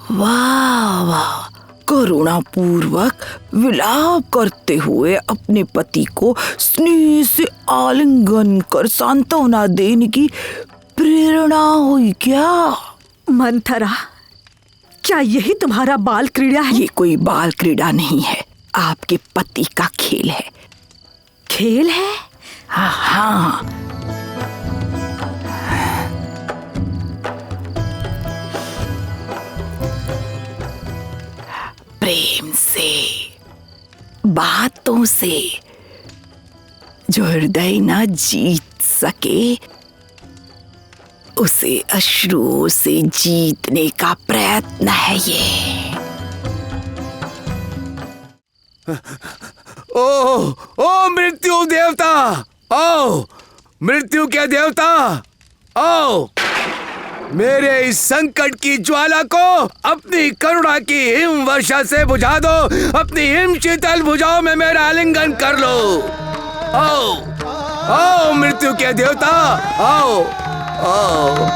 वाह वाह, करुणापूर्वक विलाप करते हुए अपने पति को स्नेह से आलिंगन कर सांत्वना देने की प्रेरणा हुई क्या? मंथरा, क्या यही तुम्हारा बाल क्रीड़ा है? ये कोई बाल क्रीड़ा नहीं है, आपके पति का खेल है। खेल है? हाँ हाँ। प्रेम से, बातों से जो हृदय न जीत सके उसे अश्रुओं से जीतने का प्रयत्न है ये। ओ मृत्यु देवता, ओ मृत्यु के देवता, ओ मेरे इस संकट की ज्वाला को अपनी करुणा की हिम वर्षा से बुझा दो। अपनी हिम शीतल भुजाओं में मेरा आलिंगन कर लो। आओ मृत्यु के देवता, आओ आओ।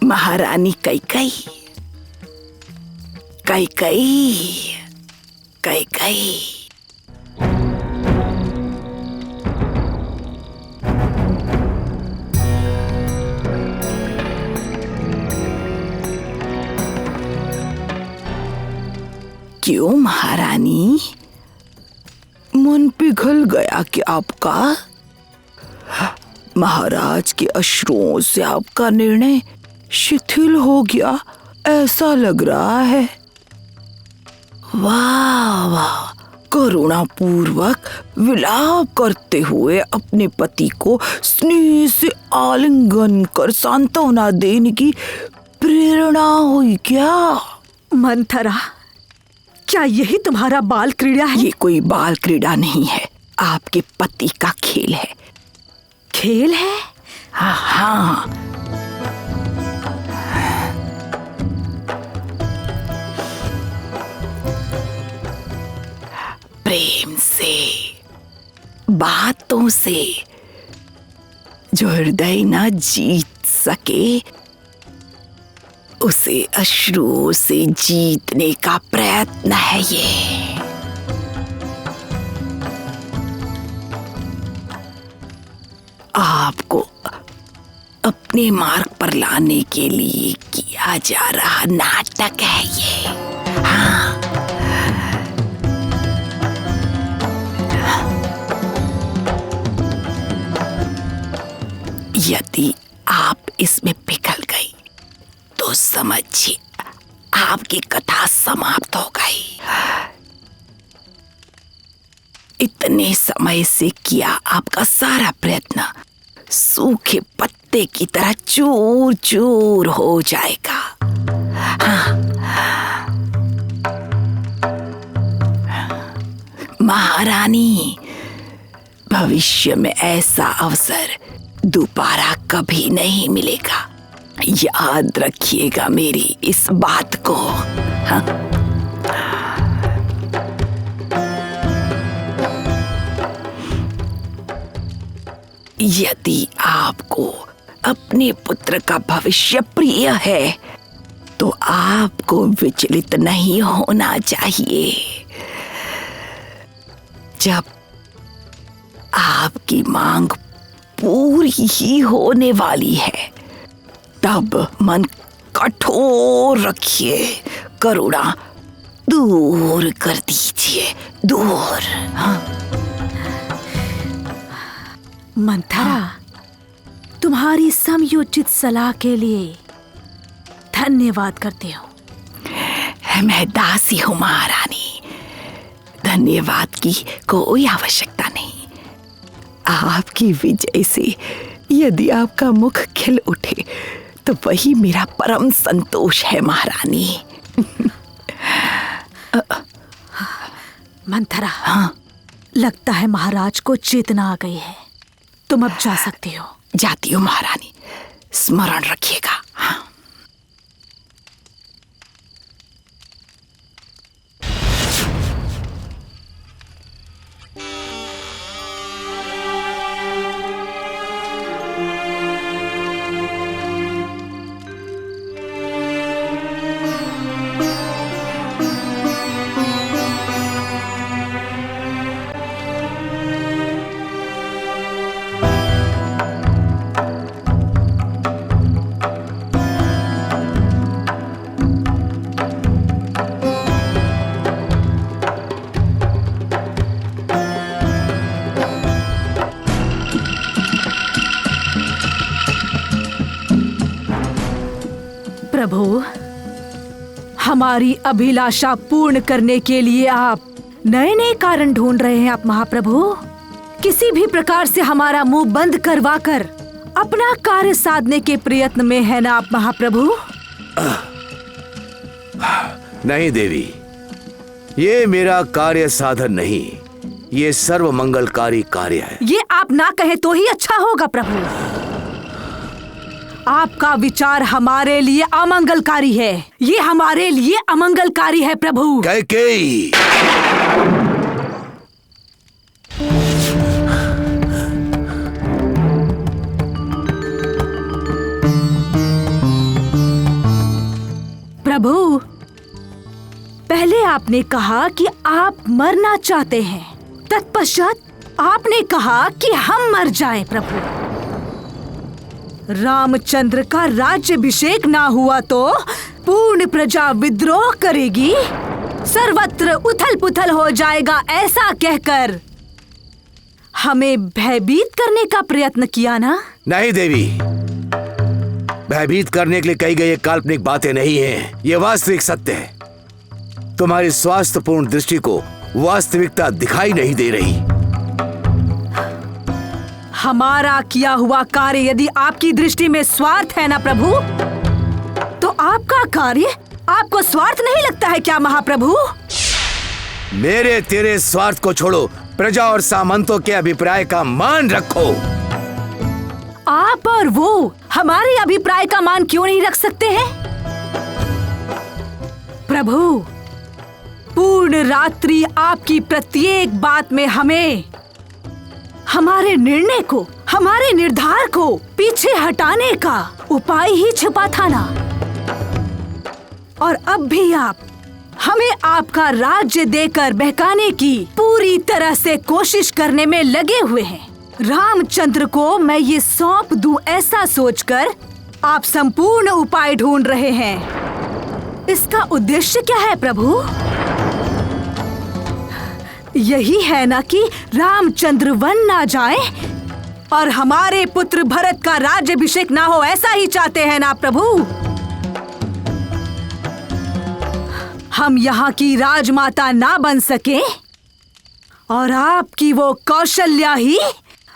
महारानी कैकई, कैकई, कैकई। क्यों महारानी, मन पिघल गया क्या आपका? महाराज के अश्रुओं से आपका निर्णय शिथिल हो गया ऐसा लग रहा है। वाह वाह, करुणापूर्वक विलाप करते हुए अपने पति को स्नेह से आलिंगन कर सांत्वना देने की प्रेरणा हुई क्या? मंथरा, क्या यही तुम्हारा बाल क्रीड़ा है? ये कोई बाल क्रीड़ा नहीं है, आपके पति का खेल है। खेल है? हाँ हाँ। प्रेम से, बातों से जो हृदय न जीत सके उसे अश्रुओं से जीतने का प्रयत्न है ये। आपको अपने मार्ग पर लाने के लिए किया जा रहा नाटक है ये। हाँ, यदि आप इसमें पिघल गई तो समझिए आपकी कथा समाप्त हो गई। इतने समय से किया आपका सारा प्रयत्न सूखे पत्ते की तरह चूर चूर हो जाएगा। हाँ। महारानी, भविष्य में ऐसा अवसर दोबारा कभी नहीं मिलेगा, याद रखिएगा मेरी इस बात को। हाँ? यदि आपको अपने पुत्र का भविष्य प्रिय है तो आपको विचलित नहीं होना चाहिए। जब आपकी मांग पूरी ही होने वाली है तब मन कठोर रखिए, करुणा दूर कर दीजिए, दूर। हाँ? मंथरा, तुम्हारी समयोचित सलाह के लिए धन्यवाद करती हूँ। मैं दासी हूँ महारानी, धन्यवाद की कोई आवश्यकता नहीं। आपकी विजय से यदि आपका मुख खिल उठे तो वही मेरा परम संतोष है महारानी। मंथरा, हाँ? लगता है महाराज को चेतना आ गई है। तुम अब जा सकती हो। जाती हूँ महारानी, स्मरण रखिएगा। हाँ। प्रभु, हमारी अभिलाषा पूर्ण करने के लिए आप नए नए कारण ढूंढ रहे हैं। आप महाप्रभु किसी भी प्रकार से हमारा मुंह बंद करवाकर अपना कार्य साधने के प्रयत्न में है ना आप महाप्रभु? नहीं देवी, ये मेरा कार्य साधन नहीं, ये सर्व मंगलकारी कार्य है। ये आप ना कहे तो ही अच्छा होगा प्रभु। आपका विचार हमारे लिए अमंगलकारी है, ये हमारे लिए अमंगलकारी है प्रभु। कैकेयी, प्रभु, पहले आपने कहा कि आप मरना चाहते हैं, तत्पश्चात आपने कहा कि हम मर जाएं प्रभु। रामचंद्र का राज्याभिषेक ना हुआ तो पूर्ण प्रजा विद्रोह करेगी, सर्वत्र उथल पुथल हो जाएगा, ऐसा कहकर हमें भयभीत करने का प्रयत्न किया ना? नहीं देवी, भयभीत करने के लिए कही गई काल्पनिक बातें नहीं हैं, ये वास्तविक सत्य है। तुम्हारी स्वास्थ्यपूर्ण दृष्टि को वास्तविकता दिखाई नहीं दे रही। हमारा किया हुआ कार्य यदि आपकी दृष्टि में स्वार्थ है ना प्रभु, तो आपका कार्य आपको स्वार्थ नहीं लगता है क्या महाप्रभु? मेरे तेरे स्वार्थ को छोड़ो, प्रजा और सामंतों के अभिप्राय का मान रखो। आप और वो हमारे अभिप्राय का मान क्यों नहीं रख सकते हैं? प्रभु, पूर्ण रात्रि आपकी प्रत्येक बात में हमें हमारे निर्णय को, हमारे निर्धार को पीछे हटाने का उपाय ही छिपा था ना। और अब भी आप हमें आपका राज्य देकर बहकाने की पूरी तरह से कोशिश करने में लगे हुए हैं। रामचंद्र को मैं ये सौंप दूं ऐसा सोचकर आप संपूर्ण उपाय ढूंढ रहे हैं। इसका उद्देश्य क्या है प्रभु? यही है ना कि रामचंद्र वन ना जाए और हमारे पुत्र भरत का राज्याभिषेक ना हो, ऐसा ही चाहते हैं ना प्रभु? हम यहाँ की राजमाता ना बन सके और आपकी वो कौशल्या ही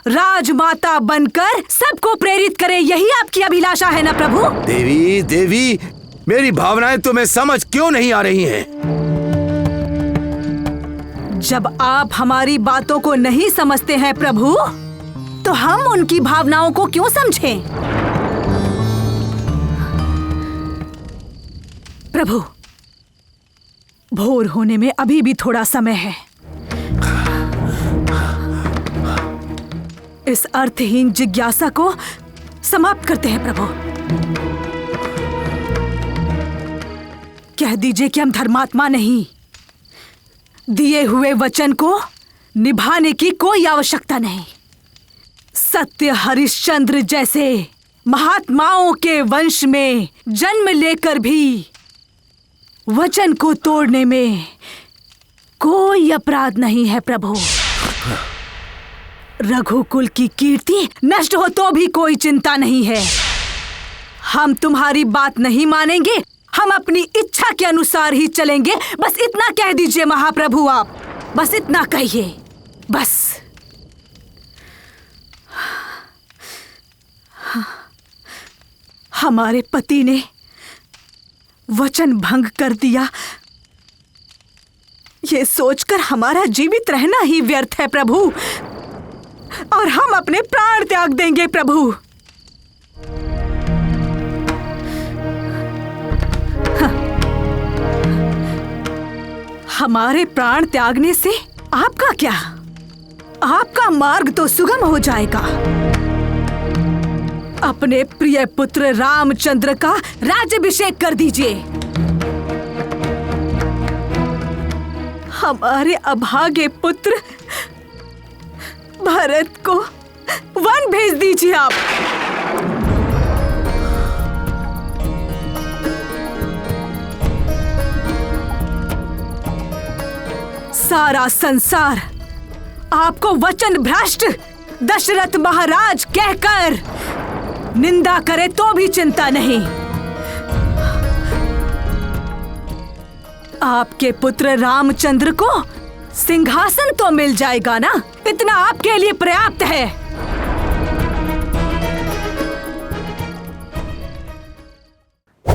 राजमाता बनकर सबको प्रेरित करे, यही आपकी अभिलाषा है ना प्रभु? देवी, देवी, मेरी भावनाएं तुम्हें समझ क्यों नहीं आ रही हैं? जब आप हमारी बातों को नहीं समझते हैं प्रभु, तो हम उनकी भावनाओं को क्यों समझें? प्रभु, भोर होने में अभी भी थोड़ा समय है। इस अर्थहीन जिज्ञासा को समाप्त करते हैं प्रभु। कह दीजिए कि हम धर्मात्मा नहीं, दिए हुए वचन को निभाने की कोई आवश्यकता नहीं। सत्य हरिश्चंद्र जैसे महात्माओं के वंश में जन्म लेकर भी वचन को तोड़ने में कोई अपराध नहीं है प्रभु। रघुकुल की कीर्ति नष्ट हो तो भी कोई चिंता नहीं है। हम तुम्हारी बात नहीं मानेंगे, हम अपनी इच्छा के अनुसार ही चलेंगे। बस इतना कह दीजिए महाप्रभु, आप बस इतना कहिए, बस। हमारे पति ने वचन भंग कर दिया, ये सोचकर हमारा जीवित रहना ही व्यर्थ है प्रभु, और हम अपने प्राण त्याग देंगे प्रभु। हमारे प्राण त्यागने से आपका क्या? आपका मार्ग तो सुगम हो जाएगा। अपने प्रिय पुत्र रामचंद्र का राज्याभिषेक कर दीजिए। हमारे अभागे पुत्र भरत को वन भेज दीजिए आप। सारा संसार आपको वचन भ्रष्ट दशरथ महाराज कहकर निंदा करे तो भी चिंता नहीं। आपके पुत्र रामचंद्र को सिंहासन तो मिल जाएगा ना, इतना आपके लिए पर्याप्त है।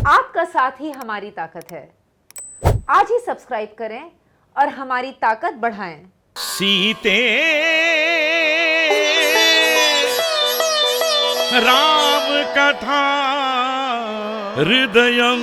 आपका साथ ही हमारी ताकत है। आज ही सब्सक्राइब करें और हमारी ताकत बढ़ाएं। सीते राम कथा हृदयं